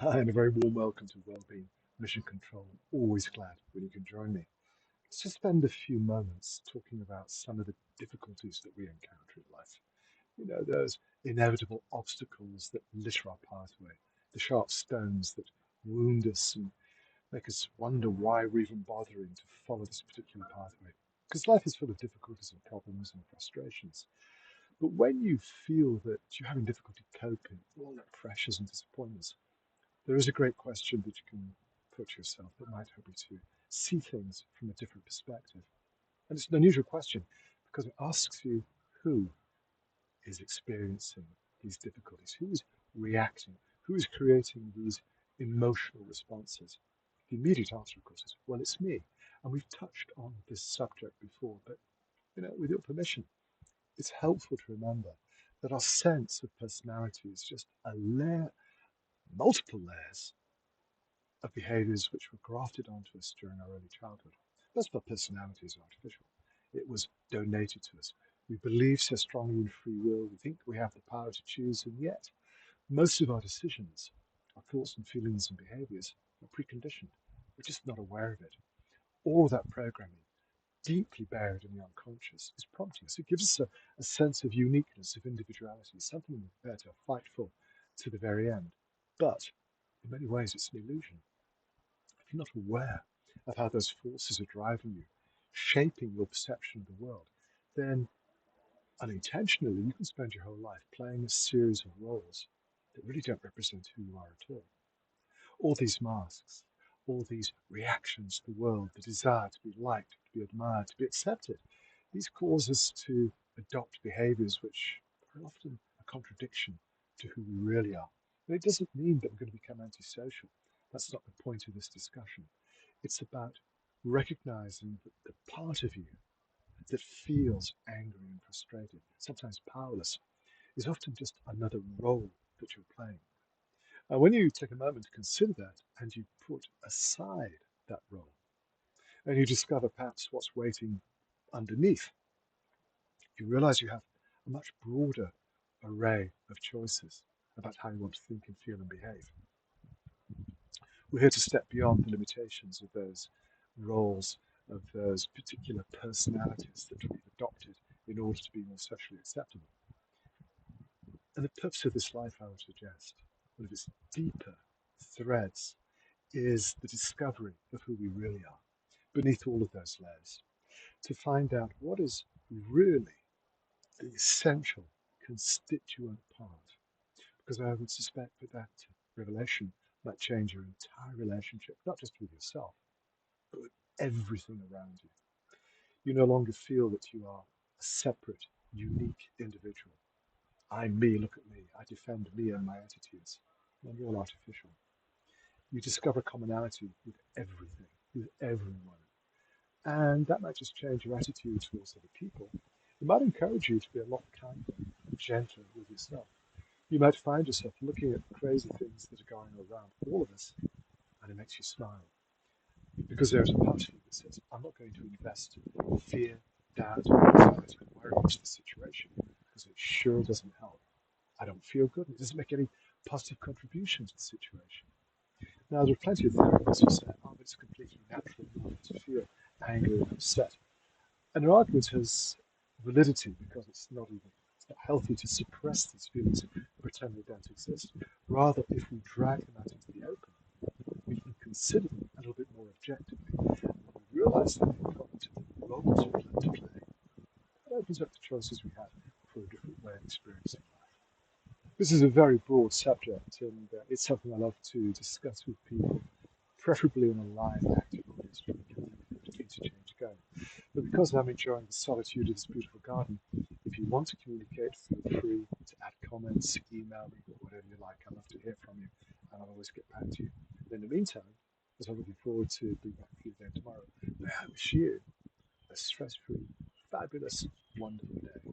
Hi, and a very warm welcome to Wellbeing Mission Control. Always glad when you can join me. Let's just spend a few moments talking about some of the difficulties that we encounter in life. Those inevitable obstacles that litter our pathway, the sharp stones that wound us and make us wonder why we're even bothering to follow this particular pathway. Because life is full of difficulties and problems and frustrations. But when you feel that you're having difficulty coping with all the pressures and disappointments, there is a great question that you can put to yourself that might help you to see things from a different perspective. And it's an unusual question because it asks you who is experiencing these difficulties, who is reacting, who is creating these emotional responses. The immediate answer, of course, is, well, it's me. And we've touched on this subject before, but with your permission, it's helpful to remember that our sense of personality is just a layer, multiple layers of behaviors which were grafted onto us during our early childhood. Most of our personality is artificial. It was donated to us. We believe so strongly in free will, we think we have the power to choose, and yet most of our decisions, our thoughts and feelings and behaviors are preconditioned. We're just not aware of it. All of that programming, deeply buried in the unconscious, is prompting us. It gives us a sense of uniqueness, of individuality, something we're prepared to fight for to the very end. But in many ways, it's an illusion. If you're not aware of how those forces are driving you, shaping your perception of the world, then unintentionally you can spend your whole life playing a series of roles that really don't represent who you are at all. All these masks, all these reactions to the world, the desire to be liked, to be admired, to be accepted, these cause us to adopt behaviors which are often a contradiction to who we really are. And it doesn't mean that we're going to become antisocial. That's not the point of this discussion. It's about recognizing that the part of you that feels angry and frustrated, sometimes powerless, is often just another role that you're playing. When you take a moment to consider that and you put aside that role and you discover perhaps what's waiting underneath, you realize you have a much broader array of choices about how you want to think and feel and behave. We're here to step beyond the limitations of those roles, of those particular personalities that we've adopted in order to be more socially acceptable. And the purpose of this life, I would suggest, one of its deeper threads, is the discovery of who we really are beneath all of those layers, to find out what is really the essential constituent part. Because I would suspect that that revelation might change your entire relationship, not just with yourself, but with everything around you. You no longer feel that you are a separate, unique individual. I'm me, look at me, I defend me and my attitudes. They're all artificial. You discover commonality with everything, with everyone. And that might just change your attitude towards other people. It might encourage you to be a lot kinder, gentler with yourself. You might find yourself looking at the crazy things that are going around all of us, and it makes you smile. Because there is a part of you that says, I'm not going to invest fear, doubt, anxiety, and worry into the situation because it sure doesn't help. I don't feel good. It doesn't make any positive contribution to the situation. Now, there are plenty of therapists who say, oh, but it's completely natural not to feel angry and upset. And their argument has validity because it's not healthy to suppress these feelings and pretend they don't exist. Rather, if we drag them out into the open, we can consider them a little bit more objectively. And we realize that they've got roles to play. That opens up the choices we have for a different way of experiencing life. This is a very broad subject, and it's something I love to discuss with people, preferably in a live, active audience where we can keep interchange going. But because I'm enjoying the solitude of this beautiful garden, if you want to communicate, feel free to add comments, email me, whatever you like. I'd love to hear from you, and I'll always get back to you. But in the meantime, as I'm looking forward to being back with you again tomorrow, I wish you a stress-free, fabulous, wonderful day.